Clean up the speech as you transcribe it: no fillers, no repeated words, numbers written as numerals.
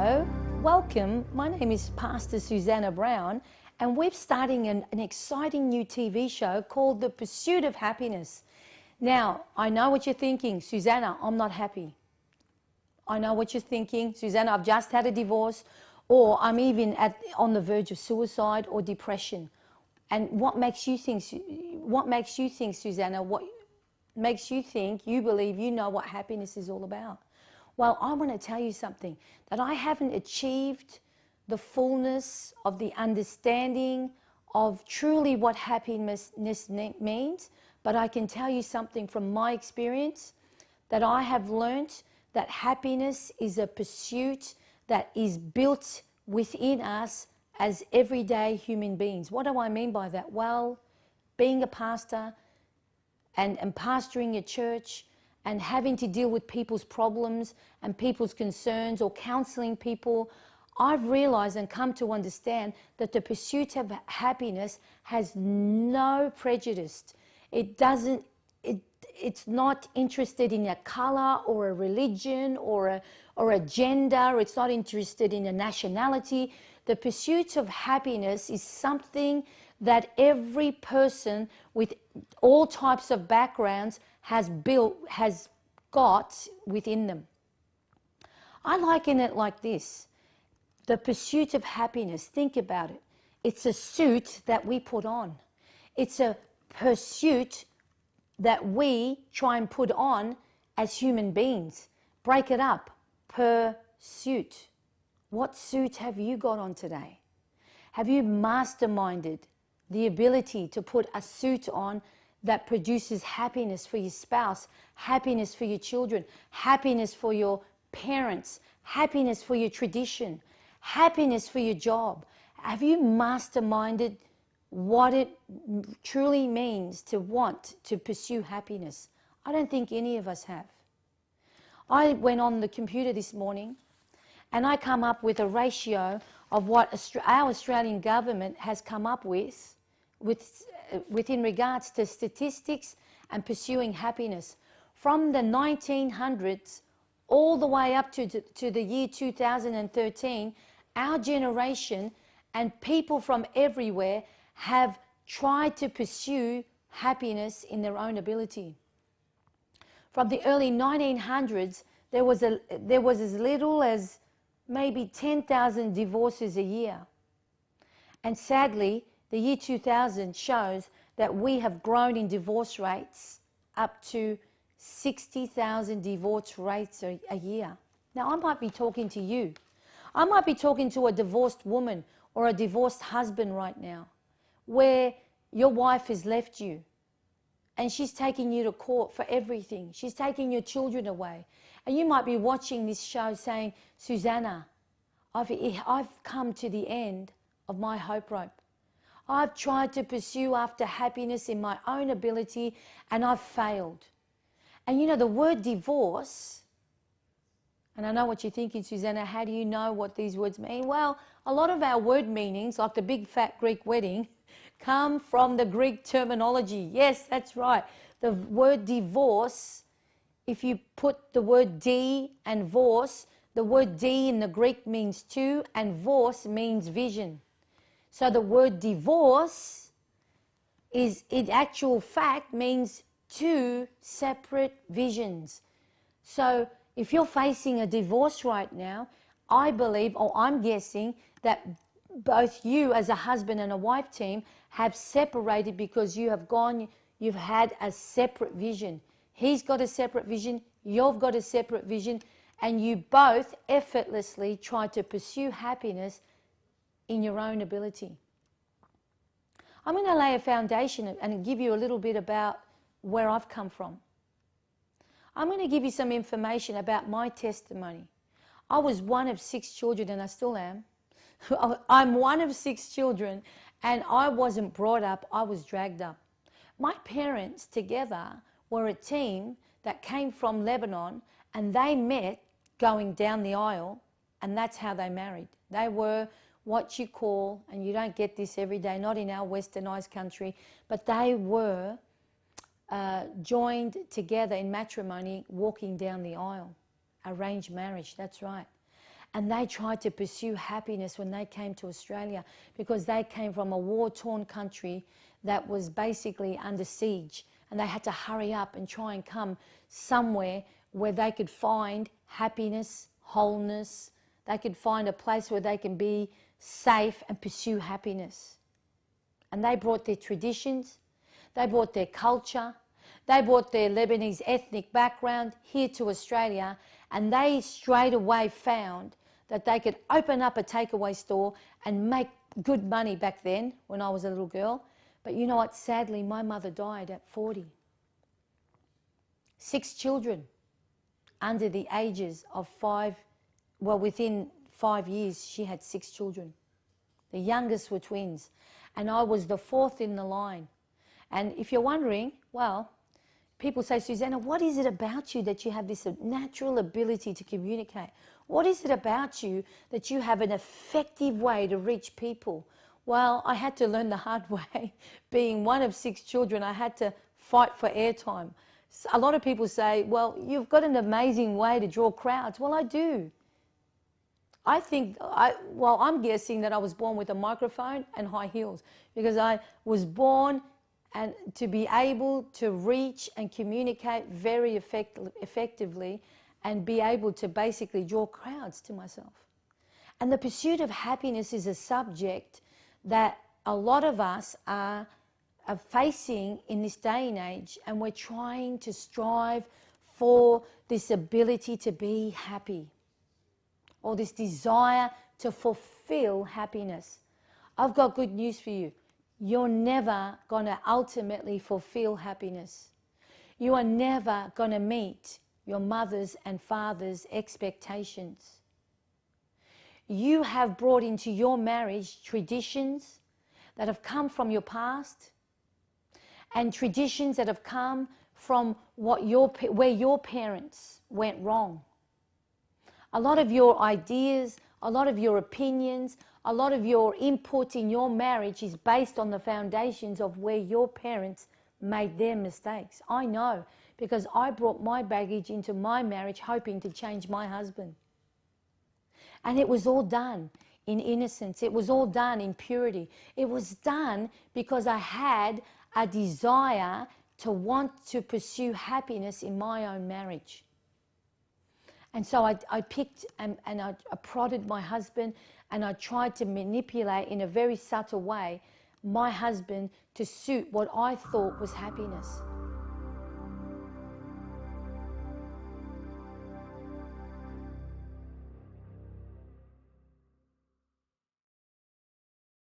Hello, welcome. My name is Pastor Susanna Brown, and we're starting an exciting new TV show called The Pursuit of Happiness. Now, I know what you're thinking, Susanna, I'm not happy. I know what you're thinking, Susanna, I've just had a divorce, or I'm even on the verge of suicide or depression. And what makes you think, Susanna, what makes you think, you believe you know what happiness is all about? Well, I want to tell you something, that I haven't achieved the fullness of the understanding of truly what happiness means, but I can tell you something from my experience, that I have learnt that happiness is a pursuit that is built within us as everyday human beings. What do I mean by that? Well, being a pastor and pastoring a church and having to deal with people's problems and people's concerns or counseling people, I've realized and come to understand that the pursuit of happiness has no prejudice. It's not interested in a color or a religion or a gender. It's not interested in a nationality. The pursuit of happiness is something that every person with all types of backgrounds has got within them. I liken it like this. The pursuit of happiness, think about it. It's a suit that we put on. It's a pursuit that we try and put on as human beings. Break it up. Pursuit. What suit have you got on today? Have you masterminded the ability to put a suit on that produces happiness for your spouse, happiness for your children, happiness for your parents, happiness for your tradition, happiness for your job? Have you masterminded what it truly means to want to pursue happiness? I don't think any of us have. I went on the computer this morning and I come up with a ratio of what our Australian government has come up within regards to statistics and pursuing happiness. From the 1900s all the way up to the year 2013, our generation and people from everywhere have tried to pursue happiness in their own ability. From the early 1900s, there was as little as maybe 10,000 divorces a year. And sadly, the year 2000 shows that we have grown in divorce rates up to 60,000 divorce rates a year. Now, I might be talking to you. I might be talking to a divorced woman or a divorced husband right now, where your wife has left you and she's taking you to court for everything. She's taking your children away. And you might be watching this show saying, Susanna, I've come to the end of my hope rope. I've tried to pursue after happiness in my own ability and I've failed. And you know, the word divorce, and I know what you're thinking, Susanna, how do you know what these words mean? Well, a lot of our word meanings, like the big fat Greek wedding, come from the Greek terminology. Yes, that's right. The word divorce, if you put the word D and vorce, the word D in the Greek means two and vorce means vision. So the word divorce is, in actual fact, means two separate visions. So if you're facing a divorce right now, I believe, or I'm guessing, that both you as a husband and a wife team have separated because you've had a separate vision. He's got a separate vision, you've got a separate vision, and you both effortlessly try to pursue happiness in your own ability. I'm going to lay a foundation and give you a little bit about where I've come from. I'm going to give you some information about my testimony. I was one of 6 children, and I still am. I'm one of 6 children, and I wasn't brought up, I was dragged up. My parents together were a team that came from Lebanon, and they met going down the aisle, and that's how they married. They were what you call, and you don't get this every day, not in our westernized country, but they were joined together in matrimony, walking down the aisle. Arranged marriage, that's right. And they tried to pursue happiness when they came to Australia, because they came from a war-torn country that was basically under siege, and they had to hurry up and try and come somewhere where they could find happiness, wholeness. They could find a place where they can be safe and pursue happiness. And they brought their traditions, they brought their culture, they brought their Lebanese ethnic background here to Australia, and they straight away found that they could open up a takeaway store and make good money back then when I was a little girl. But you know what? Sadly, my mother died at 40. 6 children under the ages of 5. Well, within 5 years, she had 6 children. The youngest were twins, and I was the 4th in the line. And if you're wondering, well, people say, Susanna, what is it about you that you have this natural ability to communicate? What is it about you that you have an effective way to reach people? Well, I had to learn the hard way. Being one of 6 children, I had to fight for airtime. A lot of people say, well, you've got an amazing way to draw crowds. Well, I do. I think, I'm guessing that I was born with a microphone and high heels, because I was born and to be able to reach and communicate very effectively and be able to basically draw crowds to myself. And the pursuit of happiness is a subject that a lot of us are facing in this day and age, and we're trying to strive for this ability to be happy, or this desire to fulfill happiness. I've got good news for you. You're never going to ultimately fulfill happiness. You are never going to meet your mother's and father's expectations. You have brought into your marriage traditions that have come from your past, and traditions that have come from where your parents went wrong. A lot of your ideas, a lot of your opinions, a lot of your input in your marriage is based on the foundations of where your parents made their mistakes. I know, because I brought my baggage into my marriage hoping to change my husband. And it was all done in innocence. It was all done in purity. It was done because I had a desire to want to pursue happiness in my own marriage. And so I picked and I prodded my husband, and I tried to manipulate in a very subtle way my husband to suit what I thought was happiness.